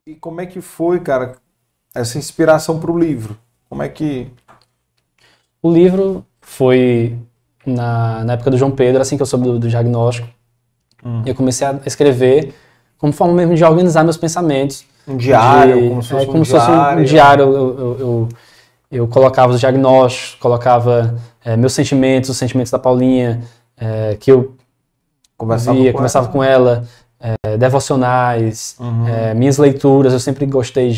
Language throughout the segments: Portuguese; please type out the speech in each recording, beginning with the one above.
E como é que foi, cara, essa inspiração para o livro? Como é que... O livro foi na época do João Pedro, assim que eu soube do diagnóstico. Eu comecei a escrever como forma mesmo de organizar meus pensamentos. Um diário, como se fosse como se fosse um diário. Eu colocava os diagnósticos, colocava meus sentimentos, os sentimentos da Paulinha, que eu conversava com ela, devocionais, minhas leituras. Eu sempre gostei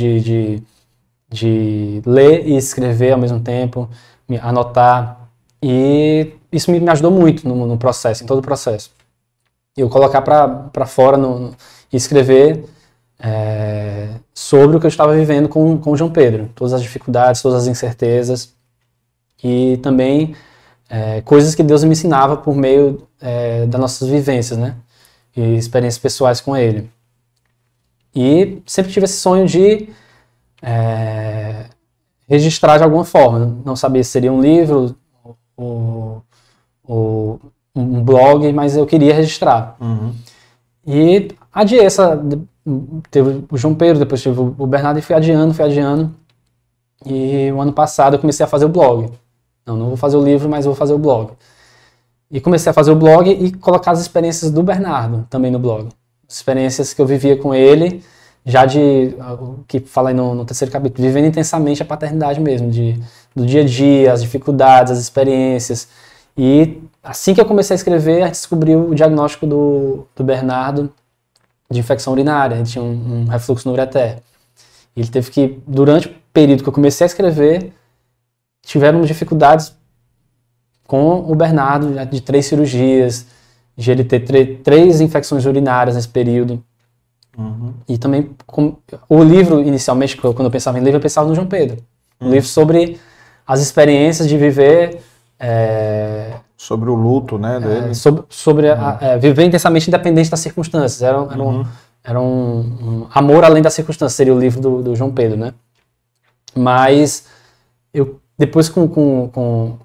de ler e escrever ao mesmo tempo, anotar. E isso me ajudou muito no processo, em todo o processo. Eu colocar para fora e escrever sobre o que eu estava vivendo com o João Pedro. Todas as dificuldades, todas as incertezas. E também coisas que Deus me ensinava por meio das nossas vivências, né? E experiências pessoais com Ele. E sempre tive esse sonho de registrar de alguma forma. Não sabia se seria um livro ou um blog, mas eu queria registrar. E adiei teve o João Pedro, depois tive o Bernardo, e fui adiando. E o ano passado eu comecei a fazer o blog. Não vou fazer o livro, mas vou fazer o blog. E comecei a fazer o blog e colocar as experiências do Bernardo também no blog. Experiências que eu vivia com ele, já que fala aí no terceiro capítulo, vivendo intensamente a paternidade mesmo, do dia a dia, as dificuldades, as experiências. E assim que eu comecei a escrever, a gente descobriu o diagnóstico do Bernardo de infecção urinária. Ele tinha um refluxo no ureter. Ele teve que, durante o período que eu comecei a escrever, tiveram dificuldades com o Bernardo, de 3 cirurgias, de ele ter 3 infecções urinárias nesse período. E também, o livro, inicialmente, quando eu pensava em livro, eu pensava no João Pedro. Um livro sobre as experiências de viver... sobre o luto, né, dele. Sobre viver intensamente independente das circunstâncias. Era um amor além das circunstâncias, seria o livro do João Pedro, né? Mas, depois com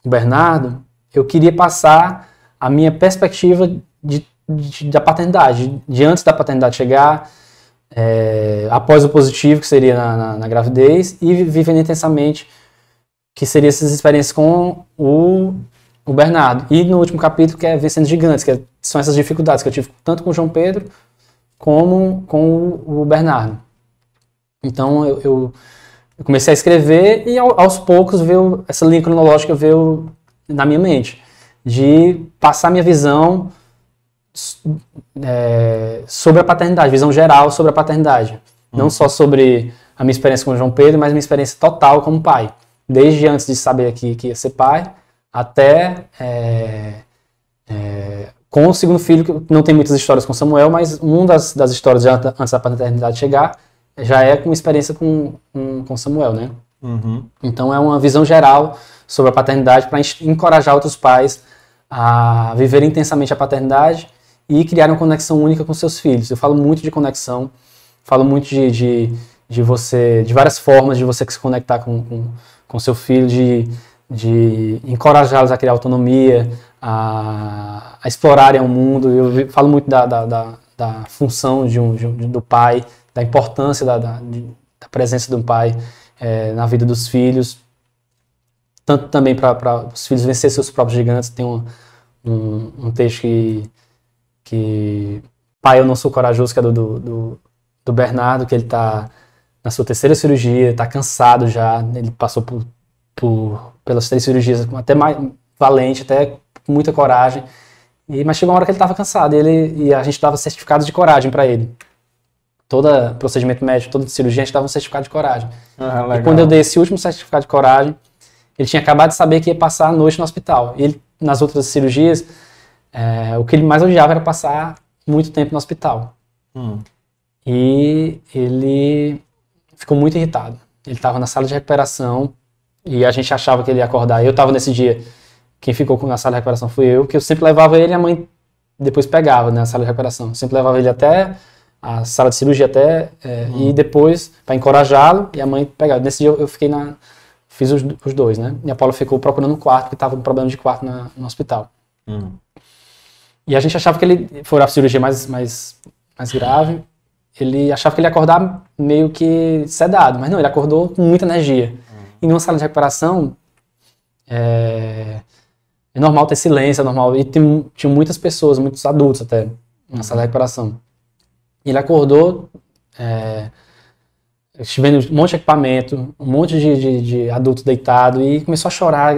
o Bernardo, eu queria passar a minha perspectiva da paternidade, de antes da paternidade chegar, após o positivo, que seria na gravidez, e vivendo intensamente, que seria essas experiências com o Bernardo. E no último capítulo, que é Vencendo Gigantes, que são essas dificuldades que eu tive tanto com o João Pedro, como com o Bernardo. Então eu comecei a escrever e aos poucos veio essa linha cronológica veio na minha mente, de passar minha visão sobre a paternidade, visão geral sobre a paternidade. Não só sobre a minha experiência com o João Pedro, mas minha experiência total como pai. Desde antes de saber que ia ser pai, até com o segundo filho, que não tem muitas histórias com Samuel, mas uma das histórias antes da paternidade chegar, já é com experiência com Samuel, né? Então é uma visão geral sobre a paternidade para encorajar outros pais a viverem intensamente a paternidade e criar uma conexão única com seus filhos. Eu falo muito de conexão, falo muito de várias formas de você se conectar com seu filho, de encorajá-los a criar autonomia, a explorarem o mundo. Eu falo muito da função do pai, da importância da presença do pai na vida dos filhos, tanto também para os filhos vencer seus próprios gigantes. Tem um texto que Pai, Eu Não Sou Corajoso, que é do Bernardo, que ele está na sua 3ª cirurgia, está cansado já, ele passou pelas 3 cirurgias, até mais valente, até com muita coragem, mas chegou uma hora que ele estava cansado, e a gente dava certificado de coragem para ele. Todo procedimento médico, toda cirurgia, a gente dava um certificado de coragem. E quando eu dei esse último certificado de coragem, ele tinha acabado de saber que ia passar a noite no hospital. E ele, nas outras cirurgias, o que ele mais odiava era passar muito tempo no hospital. E ele ficou muito irritado. Ele estava na sala de recuperação e a gente achava que ele ia acordar. Eu estava nesse dia, quem ficou na sala de recuperação fui eu, que eu sempre levava ele e a mãe depois pegava, né, na sala de recuperação. Eu sempre levava ele até a sala de cirurgia e depois para encorajá-lo e a mãe pegava. Nesse dia eu fiquei fiz os dois, né? E a Paula ficou procurando um quarto, porque estava com problema de quarto no hospital. E a gente achava que ele foi a cirurgia mais grave. ele achava que ele ia acordar meio que sedado, mas não, ele acordou com muita energia. E numa sala de recuperação, é normal ter silêncio, é normal. E tinha muitas pessoas, muitos adultos até, na sala de recuperação. E ele acordou, vendo um monte de equipamento, um monte de adulto deitado, e começou a chorar.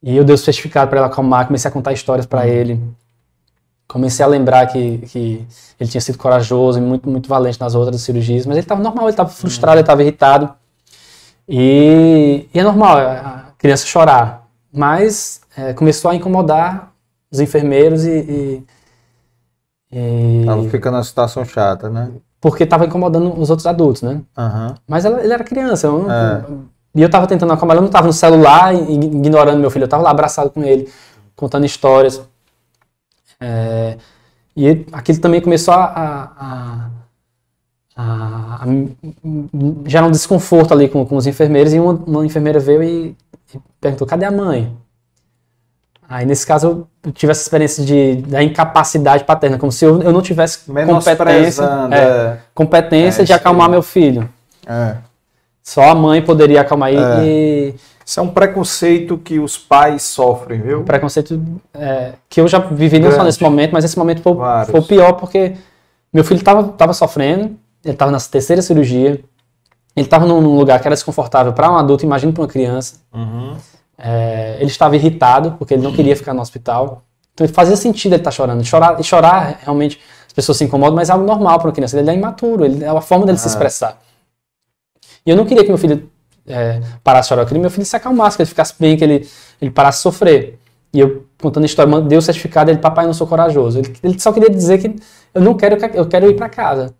E eu dei o certificado para ele acalmar, comecei a contar histórias para ele. Comecei a lembrar que ele tinha sido corajoso e muito, muito valente nas outras cirurgias, mas ele estava normal, ele estava frustrado, ele estava irritado. E é normal a criança chorar, mas começou a incomodar os enfermeiros Tava ficando uma situação chata, né? Porque estava incomodando os outros adultos, né? Uhum. Mas ele era criança, e eu estava tentando acalmar, eu não estava no celular ignorando meu filho, eu estava lá abraçado com ele, contando histórias. E aquilo também começou a gerar um desconforto ali com os enfermeiros, e uma enfermeira veio e perguntou: cadê a mãe? Aí nesse caso eu tive essa experiência da incapacidade paterna, como se eu não tivesse competência de acalmar meu filho. Só a mãe poderia acalmar. Isso é um preconceito que os pais sofrem, viu? Um preconceito que eu já vivi não só nesse momento, mas esse momento foi o pior, porque meu filho estava sofrendo, ele estava na terceira cirurgia, ele estava num lugar que era desconfortável para um adulto, imagina para uma criança. Uhum. Ele estava irritado, porque ele não queria ficar no hospital. Então fazia sentido ele estar chorando. Chorar, realmente, as pessoas se incomodam, mas é algo normal para uma criança. Ele é imaturo, é a forma dele se expressar. E eu não queria que meu filho parasse de chorar, eu queria que meu filho se acalmasse, que ele ficasse bem, que ele parasse de sofrer. E eu, contando a história, dei o certificado, ele: papai, eu não sou corajoso. Ele só queria dizer que eu quero ir para casa.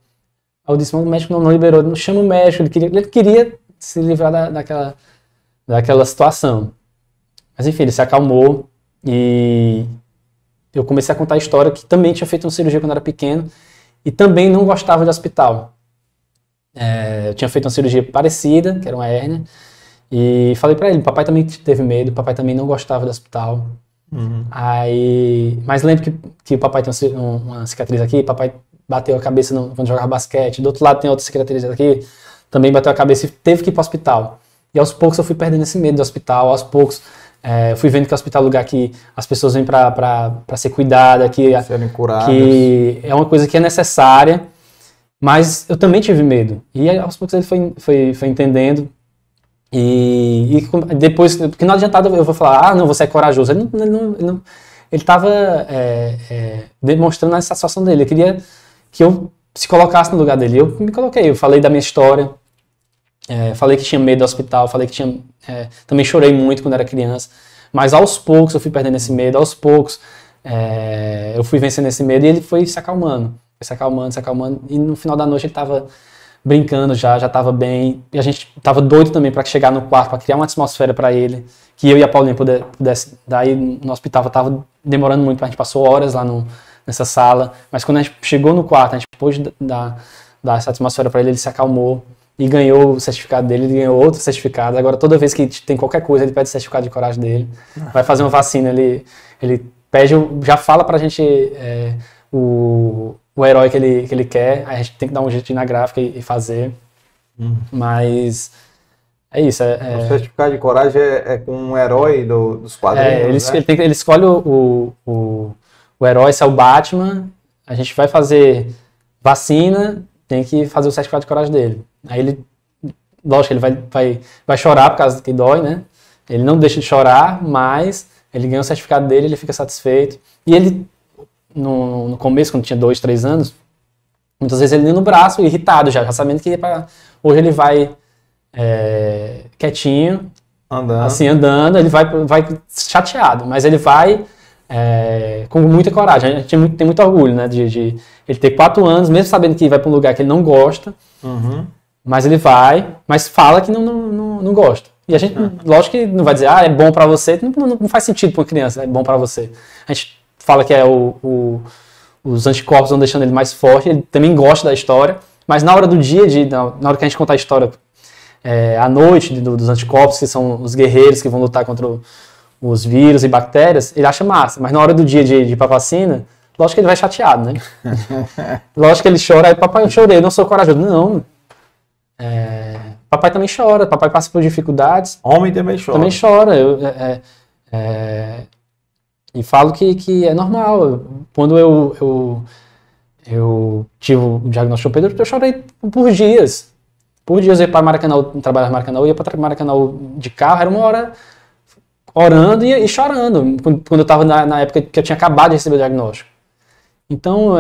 Aí eu disse: mas o médico não liberou, não chama o médico, ele queria se livrar daquela situação. Mas enfim, ele se acalmou, e eu comecei a contar a história que também tinha feito uma cirurgia quando era pequeno e também não gostava de hospital. Eu tinha feito uma cirurgia parecida, que era uma hérnia, e falei pra ele: papai também teve medo, papai também não gostava de hospital. Uhum. Mas lembro que o papai tem uma cicatriz aqui, papai bateu a cabeça quando jogava basquete, do outro lado tem outra cicatriz aqui, também bateu a cabeça e teve que ir para o hospital. E aos poucos eu fui perdendo esse medo do hospital, aos poucos eu fui vendo que o hospital é um lugar que as pessoas vêm para ser cuidadas, serem curadas, que é uma coisa que é necessária, mas eu também tive medo. E aos poucos ele foi entendendo, e depois, porque não adiantava eu vou falar: não, você é corajoso. Ele estava demonstrando essa situação dele, ele queria que eu se colocasse no lugar dele. Eu me coloquei, eu falei da minha história, falei que tinha medo do hospital, falei que também chorei muito quando era criança, mas aos poucos eu fui perdendo esse medo, aos poucos eu fui vencendo esse medo, e ele foi se acalmando, e no final da noite ele estava brincando, já estava bem, e a gente estava doido também para chegar no quarto, para criar uma atmosfera para ele, que eu e a Paulinha pudesse. Daí no hospital estava demorando muito, a gente passou horas lá nessa sala, mas quando a gente chegou no quarto, a gente pôde dar essa atmosfera para ele, ele se acalmou e ganhou o certificado dele, ele ganhou outro certificado. Agora toda vez que tem qualquer coisa, ele pede o certificado de coragem dele, vai fazer uma vacina, ele pede, já fala pra gente o herói que ele quer, aí a gente tem que dar um jeito de ir na gráfica e fazer. Mas é isso. O certificado de coragem é com um herói dos quadrinhos, né? Ele escolhe o herói, se é o Batman, a gente vai fazer vacina, tem que fazer o certificado de coragem dele. Aí ele, lógico, ele vai chorar por causa que dói, né? Ele não deixa de chorar, mas ele ganha o certificado dele, ele fica satisfeito. E ele, no começo, quando tinha 2, 3 anos, muitas vezes ele ia no braço, irritado já sabendo que hoje ele vai quietinho, andando, ele vai chateado, mas ele vai com muita coragem. A gente tem muito orgulho, né, de ele ter 4 anos, mesmo sabendo que vai para um lugar que ele não gosta, mas ele vai, mas fala que não gosta. E a gente, lógico que não vai dizer: é bom pra você, não faz sentido pra uma criança, é bom pra você. A gente fala que os anticorpos vão deixando ele mais forte, ele também gosta da história, mas na hora do dia, na hora que a gente contar a história à noite dos anticorpos, que são os guerreiros que vão lutar contra os vírus e bactérias, ele acha massa, mas na hora do dia de ir pra vacina, lógico que ele vai chateado, né? Lógico que ele chora, aí papai, eu chorei, eu não sou corajoso. Não. Papai também chora, papai passa por dificuldades. Homem também chora. Também chora. E falo que é normal. Quando eu tive o diagnóstico de Pedro, eu chorei por dias. Por dias eu ia para Maracanã, trabalhar em Maracanã, eu ia para Maracanã de carro, era 1 hora orando e chorando. Quando eu estava na época que eu tinha acabado de receber o diagnóstico. Então,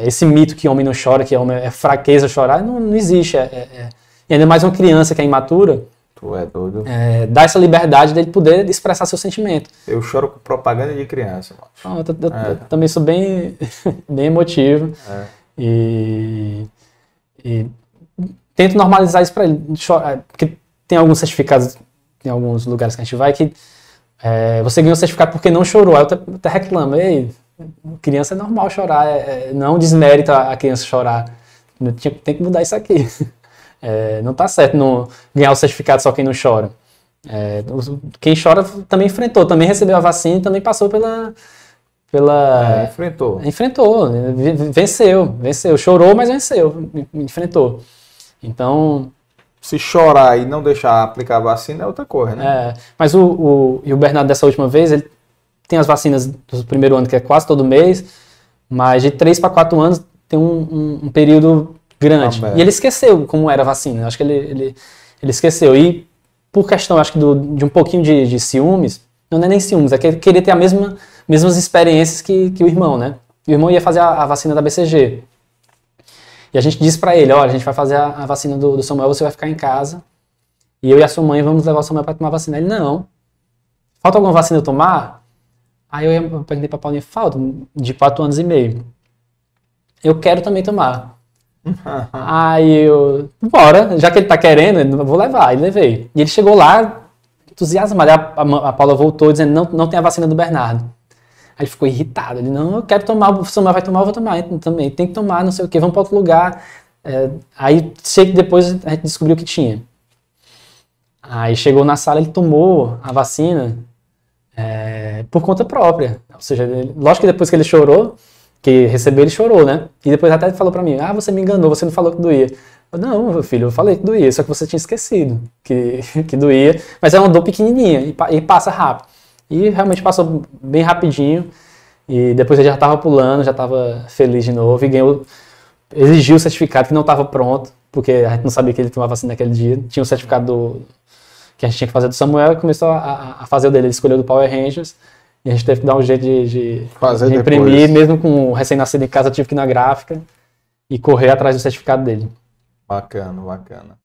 esse mito que homem não chora, que homem é fraqueza chorar, não existe. E ainda mais uma criança que é imatura, tu é doido. Dá essa liberdade dele poder expressar seu sentimento. Eu choro com propaganda de criança. Eu também sou bem, bem emotivo. E tento normalizar isso para ele. Porque tem alguns certificados, tem alguns lugares que a gente vai que você ganhou o certificado porque não chorou. Aí eu até reclamo. Ei, criança é normal chorar. Não desmérita a criança chorar. Tem que mudar isso aqui. Não tá certo não ganhar o certificado só quem não chora. Quem chora também enfrentou, também recebeu a vacina e também passou enfrentou, venceu, chorou, mas venceu, enfrentou. Então, se chorar e não deixar aplicar a vacina é outra coisa, né? Mas o Bernardo dessa última vez, ele tem as vacinas do primeiro ano que é quase todo mês, mas de 3 para 4 anos tem um período grande. E ele esqueceu como era a vacina. Acho que ele esqueceu. E por questão, acho que de um pouquinho de ciúmes, não é nem ciúmes, é querer ter mesmas experiências que o irmão, né? O irmão ia fazer a vacina da BCG. E a gente disse pra ele, olha, a gente vai fazer a vacina do Samuel, você vai ficar em casa. E eu e a sua mãe vamos levar o Samuel pra tomar vacina. Ele, não. Falta alguma vacina eu tomar? Aí eu perguntei pra Paulinha, falta de 4 anos e meio. Eu quero também tomar. Aí eu, bora, já que ele tá querendo, eu vou levar. Aí levei. E ele chegou lá, entusiasmado. A Paula voltou dizendo, não tem a vacina do Bernardo. Aí ele ficou irritado. Ele, não, eu quero tomar, o Samuel vai tomar, eu vou tomar também. Tem que tomar, não sei o que, vamos para outro lugar. Aí sei que depois a gente descobriu que tinha. Aí chegou na sala, ele tomou a vacina por conta própria. Ou seja, lógico que depois que ele chorou, que recebeu, ele chorou, né? E depois até falou pra mim, você me enganou, você não falou que doía. Eu, não, meu filho, eu falei que doía, só que você tinha esquecido que doía. Mas é uma dor pequenininha e passa rápido. E realmente passou bem rapidinho. E depois ele já tava pulando, já tava feliz de novo e exigiu o certificado que não estava pronto, porque a gente não sabia que ele tomava vacina naquele dia. Tinha o certificado que a gente tinha que fazer do Samuel e começou a fazer o dele. Ele escolheu do Power Rangers. E a gente teve que dar um jeito de imprimir, mesmo com o recém-nascido em casa, eu tive que ir na gráfica e correr atrás do certificado dele. Bacana, bacana.